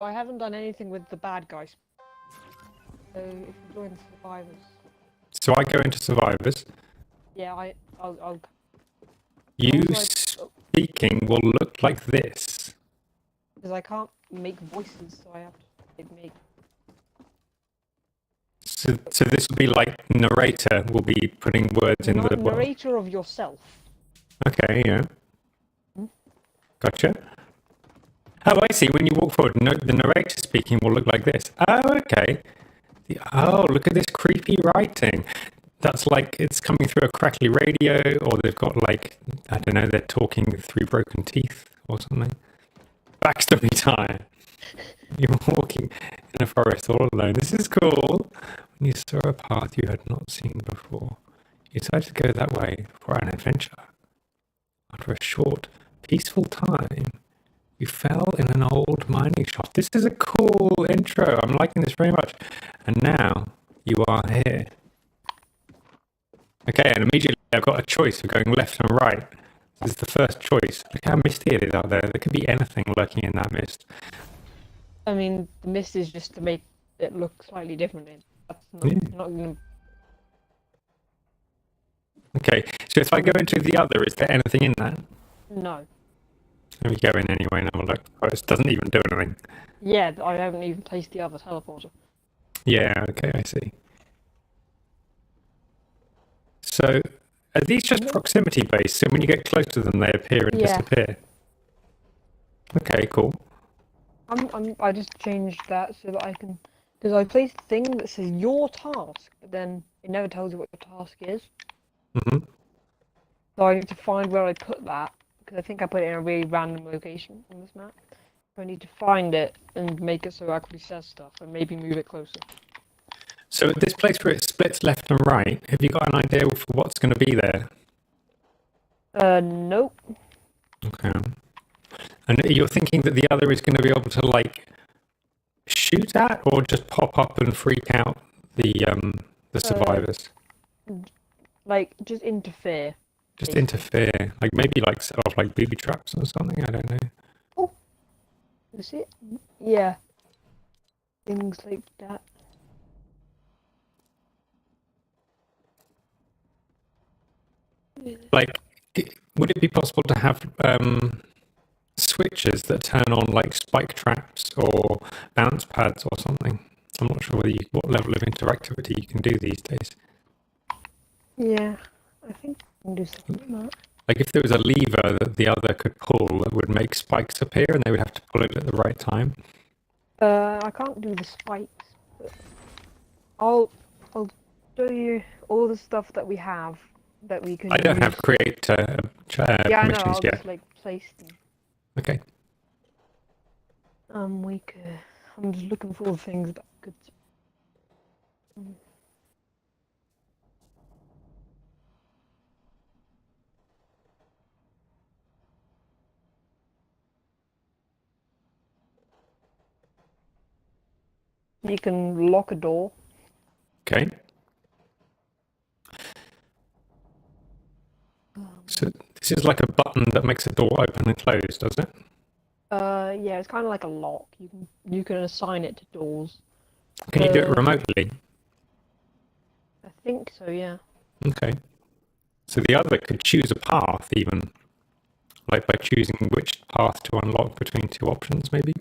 I haven't done anything with the bad guys. So if you join the survivors. So I go into survivors. Yeah, I'll You also, speaking will look like this. because I can't make voices, so I have to make. So this will be like narrator will be putting words in the world. Narrator of yourself. Okay, yeah. Gotcha. Oh, I see. When you walk forward, the narrator speaking will look like this. Oh, okay. Oh, look at this creepy writing. That's like it's coming through a crackly radio, or they've got like, I don't know, they're talking through broken teeth or something. Backstory time. You're walking in a forest all alone. This is cool. When you saw a path you had not seen before, you decided to go that way for an adventure. After a short, peaceful time, you fell in an old mining shaft. This is a cool intro. I'm liking this very much. And now you are here. Okay, and immediately I've got a choice of going left and right. This is the first choice. Look how misty it is out there. There could be anything lurking in that mist. I mean, the mist is just to make it look slightly different. That's not going to. Okay, so if I go into the other, is there anything in that? No. Let me go in anyway and have a look. Oh, it doesn't even do anything. Yeah, I haven't even placed the other teleporter. Yeah, okay, I see. So, are these just proximity based? So when you get close to them, they appear and disappear? Okay, cool. I just changed that so that I can, because I placed a thing that says your task, but then it never tells you what your task is. So I need to find where I put that, because I think I put it in a really random location on this map. So I need to find it and make it so it actually says stuff, and maybe move it closer. So at this place where it splits left and right, have you got an idea for what's going to be there? Nope. Okay. And you're thinking that the other is going to be able to, like, shoot at, or just pop up and freak out the survivors? Like, just interfere. Just interfere. Like, maybe, like, set off, like, booby traps or something? I don't know. Oh! Is it? Yeah. Things like that. Like, would it be possible to have switches that turn on like spike traps or bounce pads or something? I'm not sure what level of interactivity you can do these days. Yeah, I think I can do something like that. Like if there was a lever that the other could pull that would make spikes appear and they would have to pull it at the right time. I can't do the spikes, but I'll show you all the stuff that we have that we can. I don't have create yeah, I know. I'll yet. just like place them. Okay. We could. I'm just looking for things that could. You can lock a door. Okay. So this is like a button that makes a door open and close, does it? Yeah, it's kind of like a lock. You can assign it to doors. Can you do it remotely? I think so, yeah. Okay. So the other could choose a path even, like by choosing which path to unlock between two options, maybe?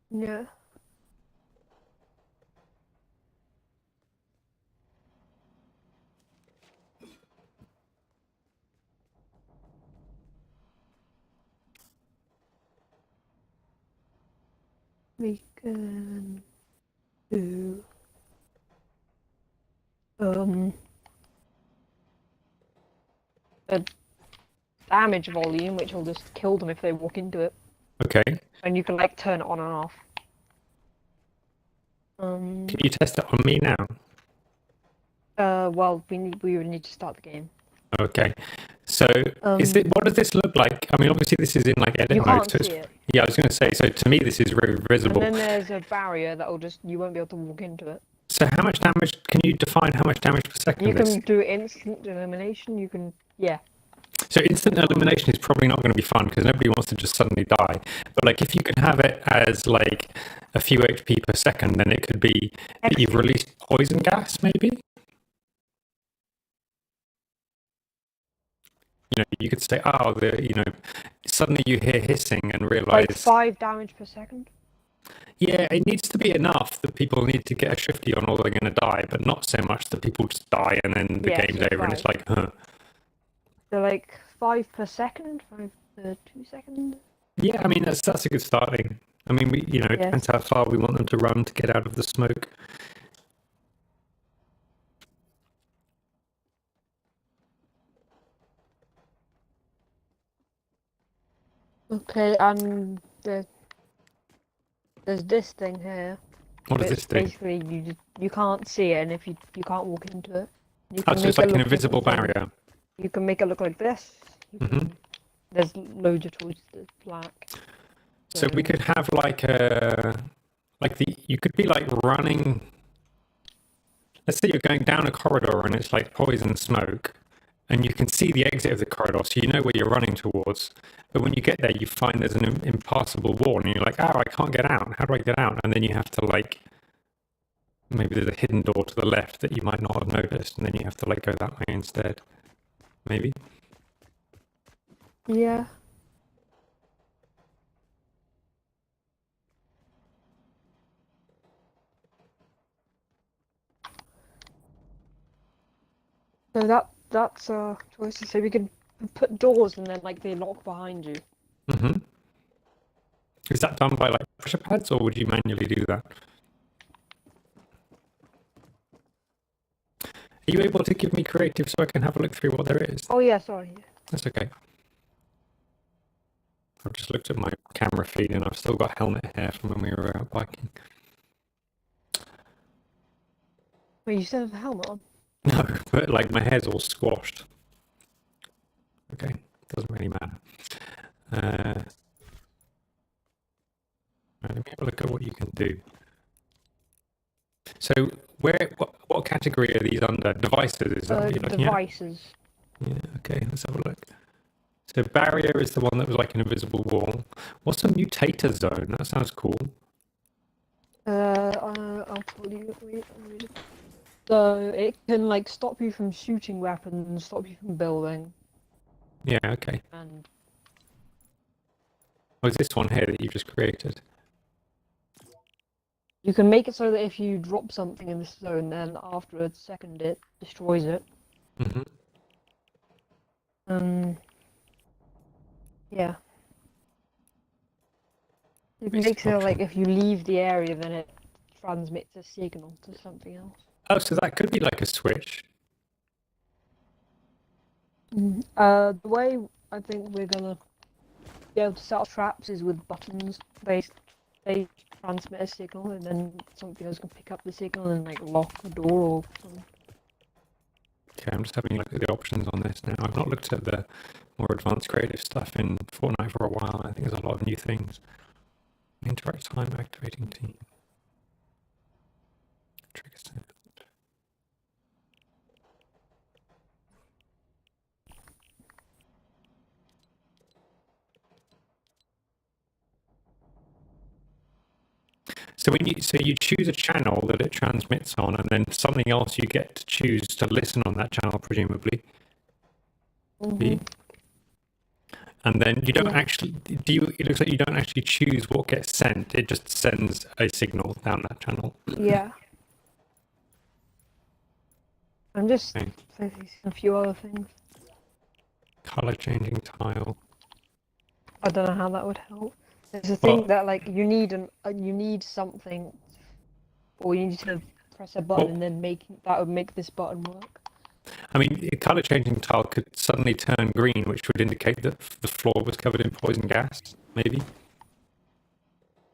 Yeah. We can do a damage volume, which will just kill them if they walk into it. Okay. And you can like turn it on and off. Can you test it on me now? Well, we would need to start the game. Okay. So what does this look like? I mean, obviously this is in like edit mode. So see it. Yeah, I was going to say, so to me this is very visible. And then there's a barrier that will you won't be able to walk into it. So how much damage, can you define how much damage per second You can do instant elimination, yeah. So instant elimination is probably not going to be fun because nobody wants to just suddenly die. But like if you can have it as like a few HP per second, then it could be that you've released poison gas, maybe. You know, you could say, oh, suddenly you hear hissing and realize Like 5 damage per second. Yeah, it needs to be enough that people need to get a shifty on or they're going to die, but not so much that people just die and then the game's over and it's like, huh. They're like 5 per second, 5 per 2 seconds. Yeah, I mean that's a good starting. I mean, it depends how far we want them to run to get out of the smoke. Okay, and there's this thing here. What is this thing? Basically, you can't see it, and if you can't walk into it. So it's like an invisible barrier. You can make it look like this. There's loads of choices. There's black. So we could have you could be like running. Let's say you're going down a corridor and it's like poison smoke, and you can see the exit of the corridor, so you know where you're running towards. But when you get there, you find there's an impassable wall, and you're like, oh, I can't get out. How do I get out? And then you have to like, maybe there's a hidden door to the left that you might not have noticed, and then you have to like go that way instead. Maybe. Yeah. So that's a choice. So we could put doors and then like they lock behind you. Is that done by like pressure pads, or would you manually do that? Are you able to give me creative so I can have a look through what there is? Oh yeah, sorry. That's okay. I've just looked at my camera feed and I've still got helmet hair from when we were out biking. Wait, you still have a helmet on? No, but like my hair's all squashed. Okay, doesn't really matter. Let me have a look at what you can do. So, what category are these under? Devices? Is that what you're looking devices. at? Yeah. Okay. Let's have a look. So, barrier is the one that was like an invisible wall. What's a mutator zone? That sounds cool. I'll tell you. Wait. So it can like stop you from shooting weapons, stop you from building. Yeah. Okay. And is this one here that you just created? you can make it so that if you drop something in this zone, then after a second it destroys it. Yeah. It makes it like if you leave the area, then it transmits a signal to something else. Oh, so that could be like a switch. The way I think we're gonna be able to set up traps is with buttons. They transmit a signal, and then something else can pick up the signal and like lock the door or something. Okay, I'm just having a look at the options on this now. I've not looked at the more advanced creative stuff in Fortnite for a while. I think there's a lot of new things. Interact time, activating team. Trigger sound. So you choose a channel that it transmits on, and then something else you get to choose to listen on that channel, presumably. And then you don't actually it looks like you don't actually choose what gets sent. It just sends a signal down that channel. Yeah. I'm just focusing on a few other things. Color changing tile. I don't know how that would help. There's a thing that like you need something, or you need to press a button and then that would make this button work. I mean, a color changing tile could suddenly turn green, which would indicate that the floor was covered in poison gas, maybe.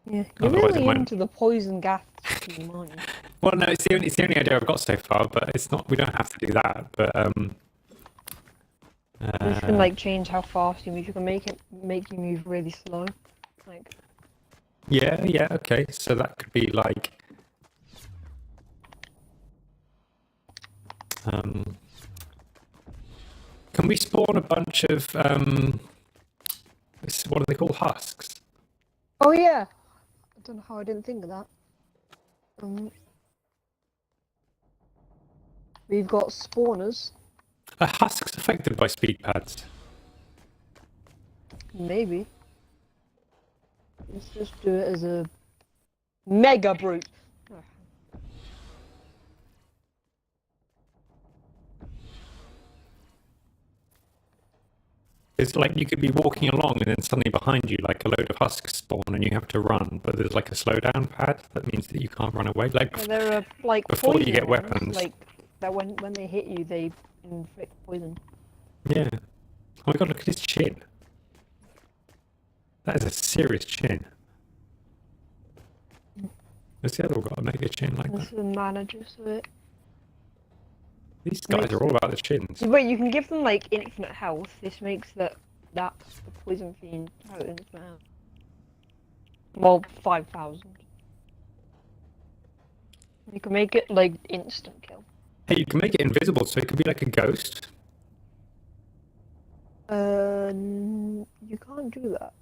Yeah, you're really into the poison gas scheme, aren't you? Well, no, it's the only idea I've got so far, but it's not. We don't have to do that. But you can like change how fast you move. You can make you move really slow, like. Yeah, okay. So that could be like. Can we spawn a bunch of what are they called? Husks? Oh yeah. I don't know how I didn't think of that. We've got spawners. Are husks affected by speed pads? Maybe. Let's just do it as a mega brute. It's like you could be walking along and then suddenly behind you, like a load of husks spawn, and you have to run. But there's like a slowdown pad that means that you can't run away. Like Yeah, there are like before you get ones, weapons. like that when they hit you, they inflict poison. Yeah. Oh my god! Look at his chin. That is a serious chin. Has the other one got a mega chin like This that? is the manager, so it. These guys are all about the chins. Wait, you can give them like infinite health. This makes that's the poison fiend out in its mouth. Well, 5,000. You can make it like instant kill. Hey, you can make it invisible, so it could be like a ghost. You can't do that.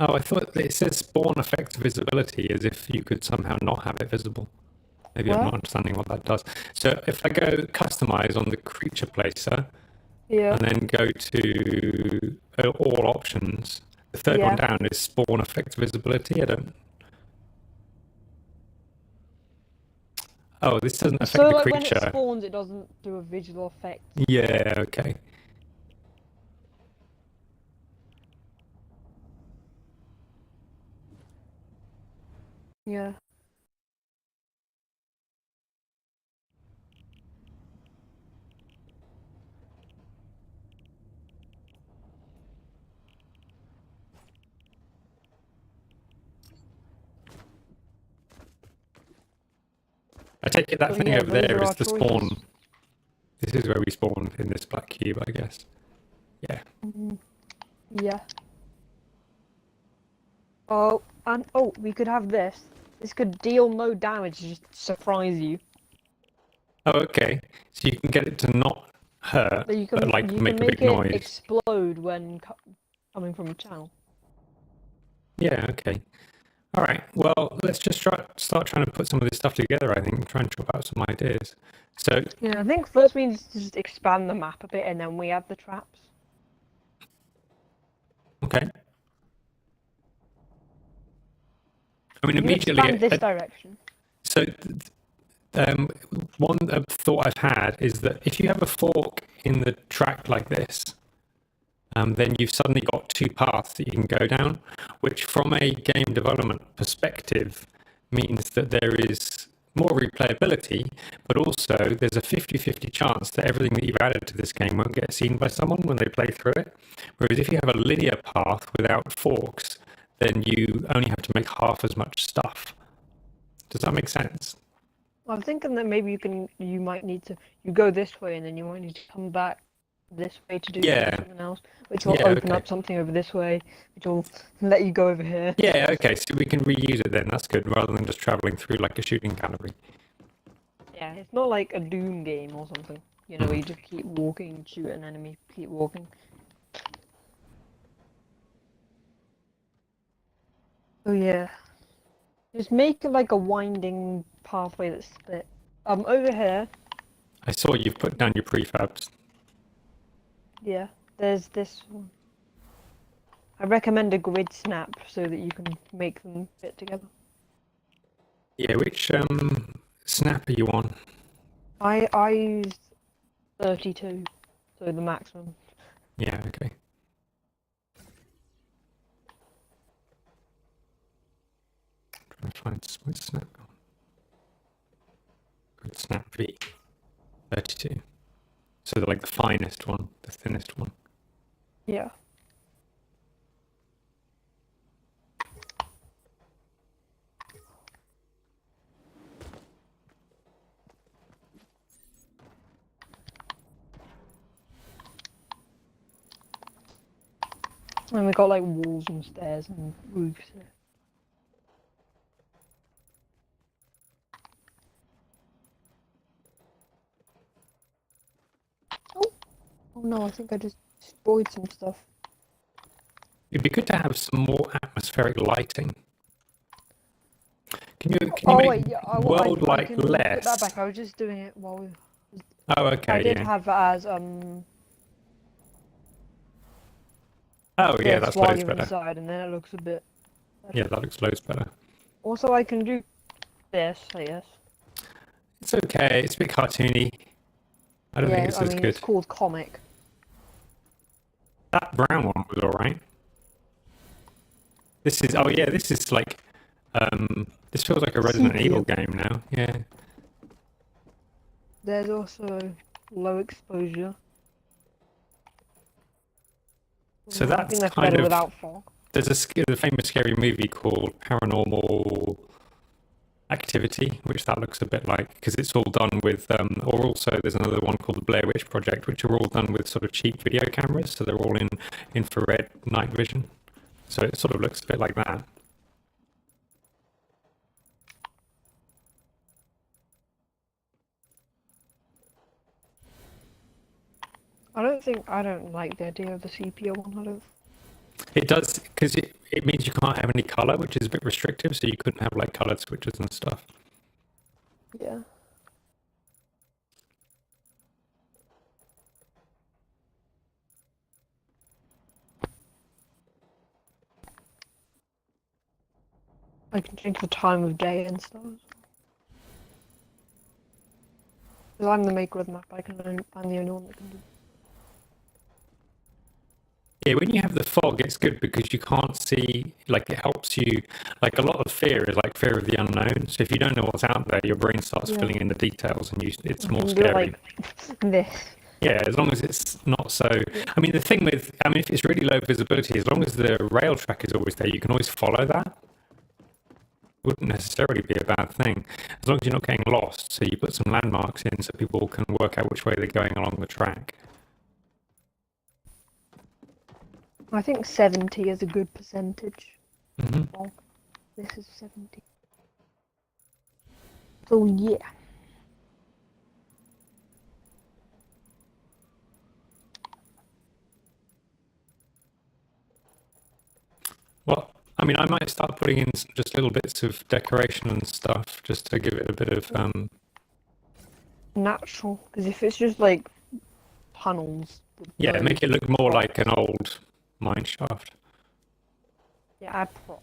Oh, I thought it says spawn affects visibility, as if you could somehow not have it visible. Maybe I'm What? not understanding what that does. So if I go customize on the creature placer, Yeah. and then go to all options, the third one down is spawn affects visibility. I don't. Oh, this doesn't affect So the like creature. when it spawns, it doesn't do a visual effect. Yeah. Okay. Yeah. I take it that So, thing yeah, over those there are is our the choices. spawn. This is where we spawn in this black cube, I guess. Yeah. Yeah. Oh, and we could have this. This could deal no damage, just surprise you. Oh, okay. So you can get it to not hurt, But you but like can make a make big it noise. explode when coming from a channel. Yeah. Okay. All right. Well, let's just start trying to put some of this stuff together. I think try and chop out some ideas. So Yeah, I think first we need to just expand the map a bit, and then we add the traps. okay. I mean, You immediately. expand this direction. So one thought I've had is that if you have a fork in the track like this, then you've suddenly got two paths that you can go down, which from a game development perspective means that there is more replayability, but also there's a 50-50 chance that everything that you've added to this game won't get seen by someone when they play through it. Whereas if you have a linear path without forks, then you only have to make half as much stuff. Does that make sense? I'm thinking that maybe you might need to go this way, and then you might need to come back this way to do something else, which will open up something over this way, which will let you go over here. Yeah, okay, so we can reuse it then, that's good, rather than just travelling through like a shooting gallery. Yeah, it's not like a Doom game or something, you know, where you just keep walking, shoot an enemy, keep walking. Oh yeah. Just make it like a winding pathway that's split. Over here. I saw you've put down your prefabs. Yeah, there's this one. I recommend a grid snap so that you can make them fit together. Yeah, which snap are you on? I used 32, so the maximum. Yeah, okay. Trying to find which snap. Grid snap V. 32. So they're like the finest one, the thinnest one. Yeah. And we got like walls and stairs and roofs here. Oh no, I think I just destroyed some stuff. It'd be good to have some more atmospheric lighting. Can you Oh make wait, yeah, world I light can put that less? back. I was just doing it while we. Oh, I okay, did yeah. have it as Oh, yeah, this that's while loads you're better. inside, and then it looks a bit. Yeah, that looks loads better. Also, I can do this, I guess. It's okay. It's a bit cartoony. I don't think Yeah, it's I as mean good. it's called comic. That brown one was all right. This is, oh yeah, this is like, this feels like a Resident Sepia. Evil game now. Yeah. There's also low exposure. So I that's think that's kind better of, without fog. there's a famous scary movie called Paranormal Activity, which that looks a bit like, because it's all done with, or also there's another one called the Blair Witch Project, which are all done with sort of cheap video cameras, so they're all in infrared night vision. So it sort of looks a bit like that. I don't like the idea of the sepia one. I don't. It does, because it means you can't have any color, which is a bit restrictive, so you couldn't have like colored switches and stuff. Yeah. I can change the time of day and stuff. Because I'm the maker of the map, I'm the only one that can do. Yeah, when you have the fog, it's good because you can't see, like it helps you, like a lot of fear is like fear of the unknown. So if you don't know what's out there, your brain starts filling in the details and it's more Do it scary. like this. Yeah, as long as it's not so. I mean, the thing with, I mean, if it's really low visibility, as long as the rail track is always there, you can always follow that. Wouldn't necessarily be a bad thing, as long as you're not getting lost. So you put some landmarks in so people can work out which way they're going along the track. I think 70 is a good percentage. Mm-hmm. Oh, this is 70. So yeah. Well, I mean, I might start putting in just little bits of decoration and stuff just to give it a bit of. Natural, because if it's just like tunnels. Yeah, make it look more like an old mine shaft. Yeah, add props.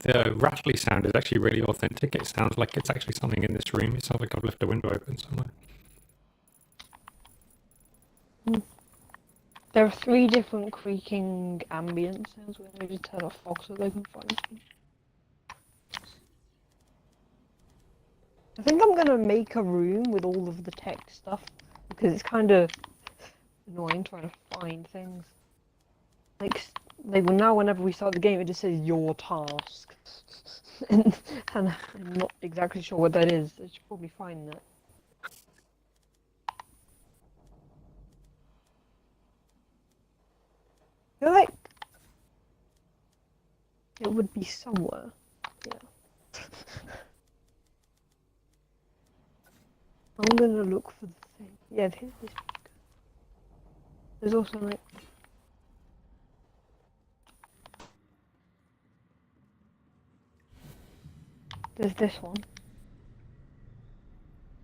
The rattly sound is actually really authentic. It sounds like it's actually something in this room. It sounds like I've left a window open somewhere. There are 3 different creaking ambient sounds where they just turn off fog so they can find me. I think I'm gonna make a room with all of the tech stuff because it's kind of annoying trying to find things. Like now, whenever we start the game, it just says your task, and I'm not exactly sure what that is. I should probably find that. I feel like it would be somewhere. Yeah. I'm gonna look for the thing. Yeah, here's this. There's also like. There's this one.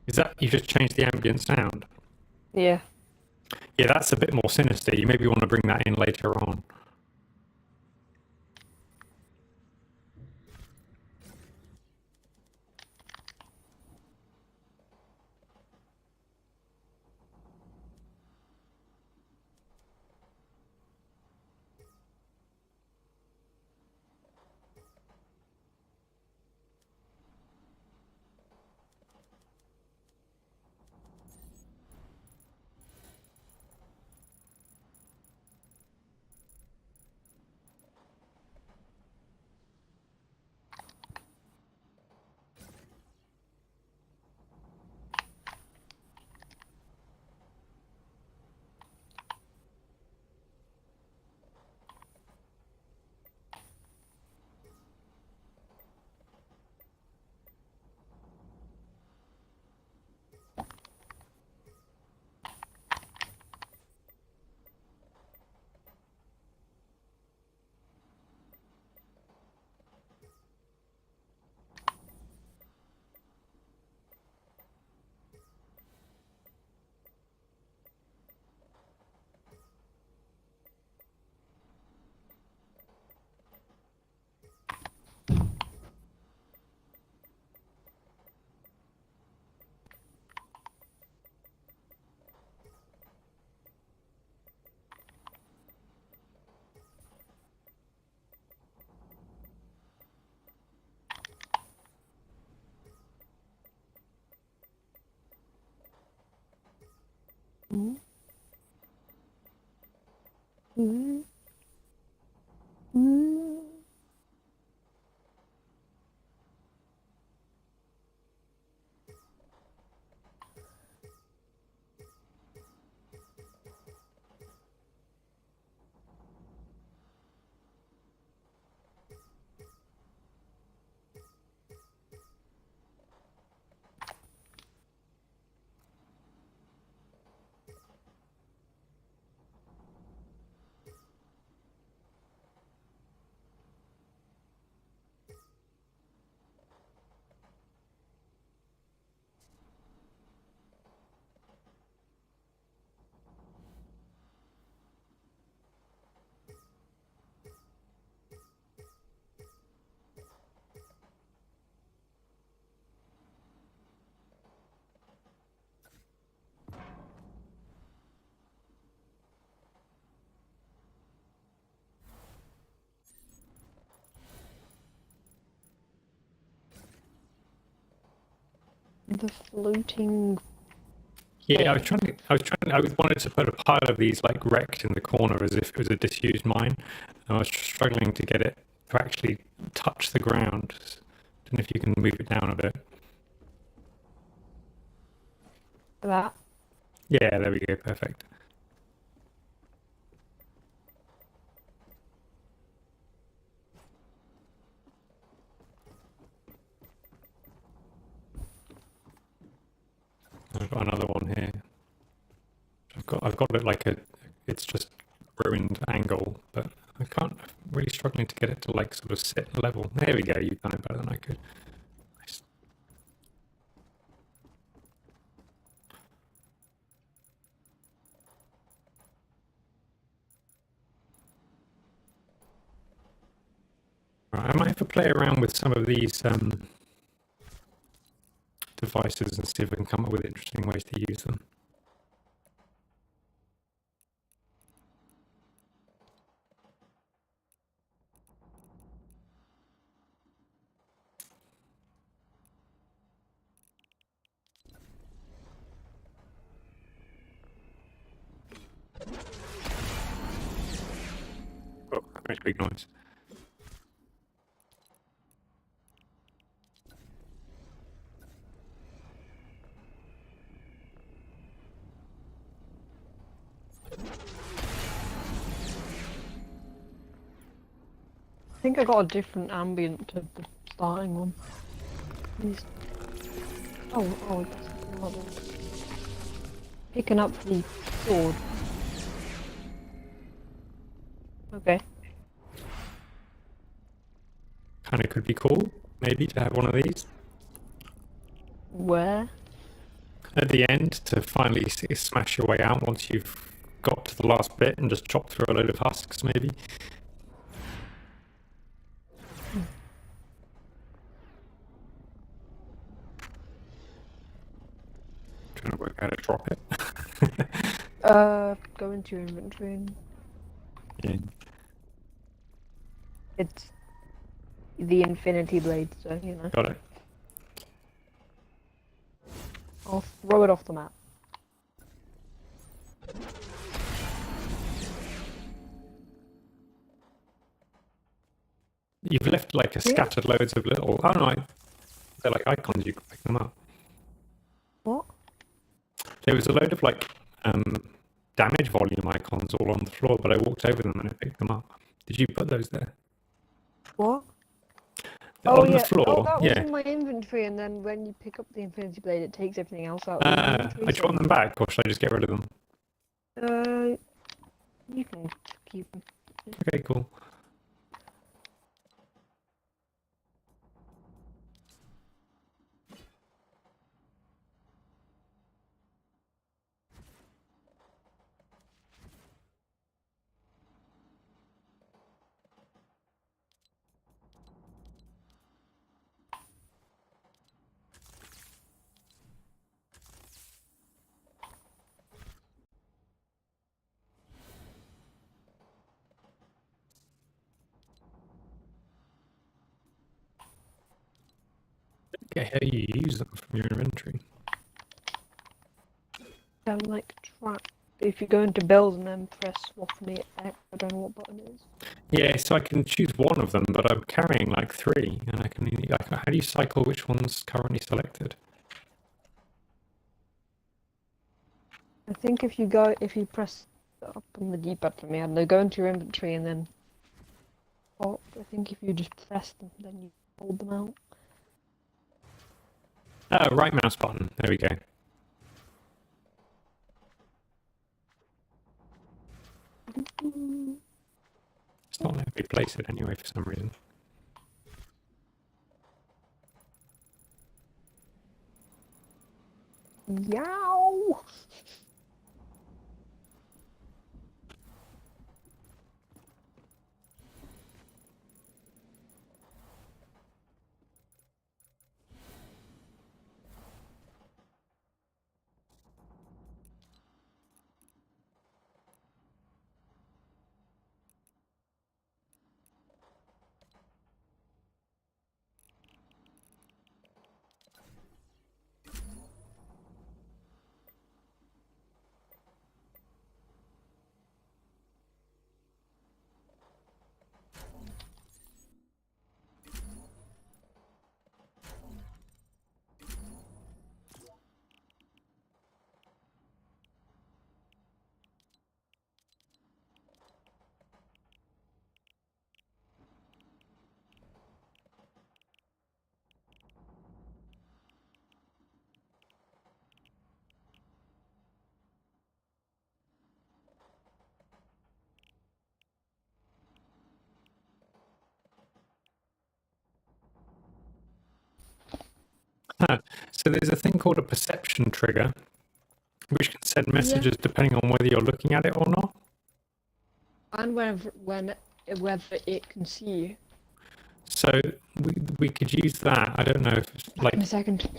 Is that you just changed the ambient sound? Yeah. Yeah, that's a bit more sinister. You maybe want to bring that in later on. Mm. Mm. Mm. The floating. Yeah, Thing. I wanted to put a pile of these like wrecked in the corner as if it was a disused mine. And I was struggling to get it to actually touch the ground. Don't know if you can move it down a bit. That. Yeah, there we go, perfect. I've got another one here. I've got it like it's just ruined angle, but I can't. I'm really struggling to get it to like sort of sit level. There we go. You've done it better than I could. Nice. Right, I might have to play around with some of these devices and see if I can come up with interesting ways to use them. Oh, that makes a big noise. I think I got a different ambient to the starting one. These... Oh, that's not it. Picking up the sword. Okay. Kind of could be cool, maybe, to have one of these Where? at the end to finally smash your way out once you've got to the last bit and just chop through a load of husks, maybe. Trying to work out how to drop it. Go into your inventory. And Yeah. it's the infinity blade, so you know. Got it. I'll throw it off the map. You've left like a scattered loads of little. Oh no, they're like icons. You can pick them up. What? There was a load of like damage volume icons all on the floor, but I walked over them and I picked them up. Did you put those there? What? On the floor, Oh, that was yeah. in my inventory, and then when you pick up the infinity blade, it takes everything else out of the inventory. I just want them back, or should I just get rid of them? You can keep them. Okay, cool. Okay, how do you use them from your inventory? like trap. If you go into build and then press swap me X, I don't know what button it is. Yeah, so I can choose one of them, but I'm carrying like three, and how do you cycle which one's currently selected? I think if you press up on the D-pad for me, and they go into your inventory and then pop. I think if you just press them, then you hold them out. Oh, right mouse button. There we go. It's not letting me place it anyway for some reason. Yow! So there's a thing called a perception trigger, which can send messages depending on whether you're looking at it or not. And whether it can see you. So we could use that. I don't know if it's like In a second.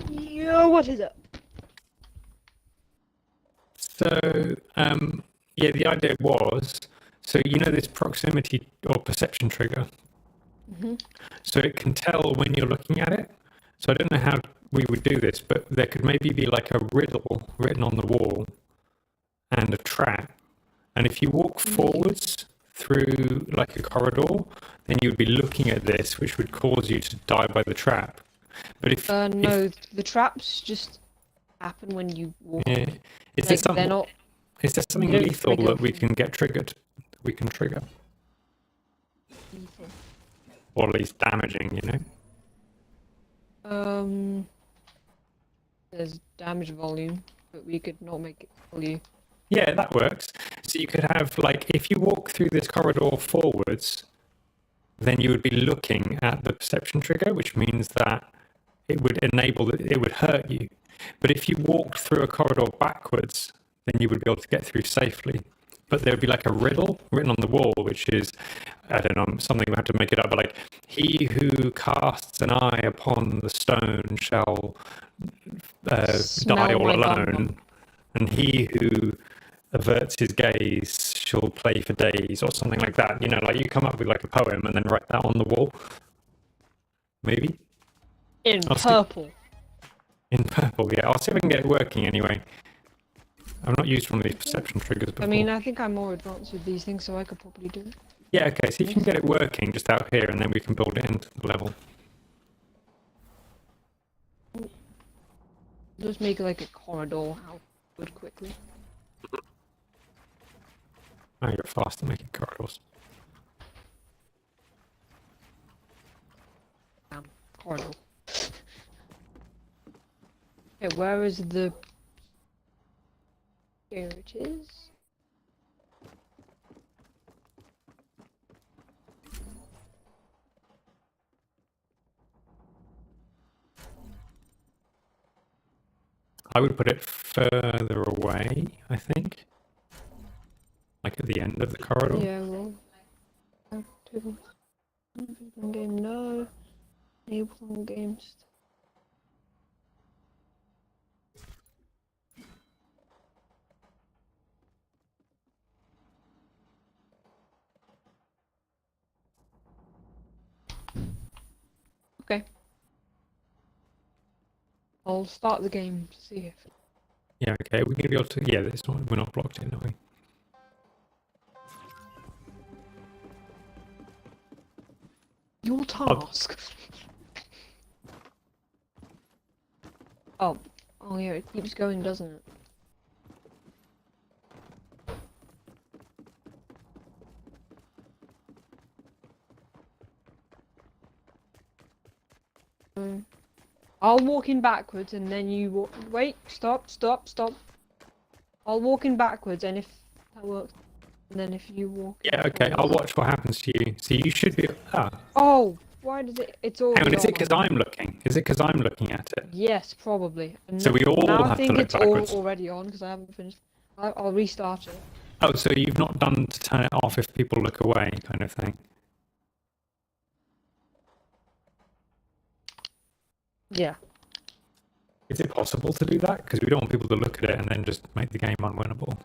Yeah, what is it? so. Yeah, the idea was this proximity or perception trigger. So it can tell when you're looking at it. So I don't know how we would do this, but there could maybe be like a riddle written on the wall and a trap. And if you walk forwards through like a corridor, then you would be looking at this, which would cause you to die by the trap. But if No, the traps just happen when you walk. yeah, is Like, there they're not. something they don't lethal trigger that we can get triggered? We can trigger, lethal. or at least damaging, There's damage volume, but we could not make it for you. Yeah, that works. So you could have, like, if you walk through this corridor forwards, then you would be looking at the perception trigger, which means that it would it would hurt you. But if you walked through a corridor backwards, then you would be able to get through safely. But there would be like a riddle written on the wall, which is, I don't know, something we have to make it up, but like, he who casts an eye upon the stone shall die all alone, and he who averts his gaze shall play for days, or something like that. Like you come up with like a poem and then write that on the wall. maybe. In I'll see- purple. In purple, yeah. I'll see if I can get it working anyway. I've not used one of these perception triggers before. I mean, I think I'm more advanced with these things, so I could probably do it. Yeah, okay, see if you can get it working just out here, and then we can build it into the level. Just make like a corridor out good quickly. Oh, you're fast at making corridors. Corridor. Okay, where is the... Here it is. I would put it further away, I think. Like at the end of the corridor. Yeah, well... Game, no. Enable on games. Okay. I'll start the game to see if... Yeah, okay, we're going to be able to... Yeah, this one, we're not blocked in, are we? Your task. Oh. Oh yeah, it keeps going, doesn't it? I'll walk in backwards and then you walk... Wait, stop. I'll walk in backwards and if that works, and then if you walk... Yeah, okay, I'll watch what happens to you. So you should be... Ah, Oh! Why does it... It's all... hang on, is it because I'm looking? Is it because I'm looking at it? Yes, probably. And So we all now I have to think look it's backwards. all already on because I haven't finished. I'll restart it. Oh, so you've not done to turn it off if people look away, kind of thing. Yeah. Is it possible to do that? Because we don't want people to look at it and then just make the game unwinnable.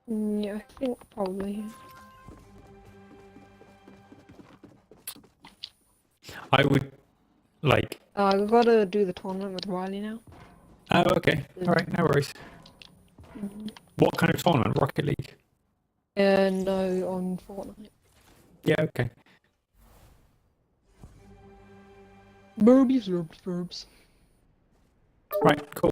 Yeah, I think probably. I would, like... I've got to do the tournament with Riley now. Oh, okay. All right, no worries. What kind of tournament? Rocket League? No, on Fortnite. Yeah, okay. Burbies. Right, cool.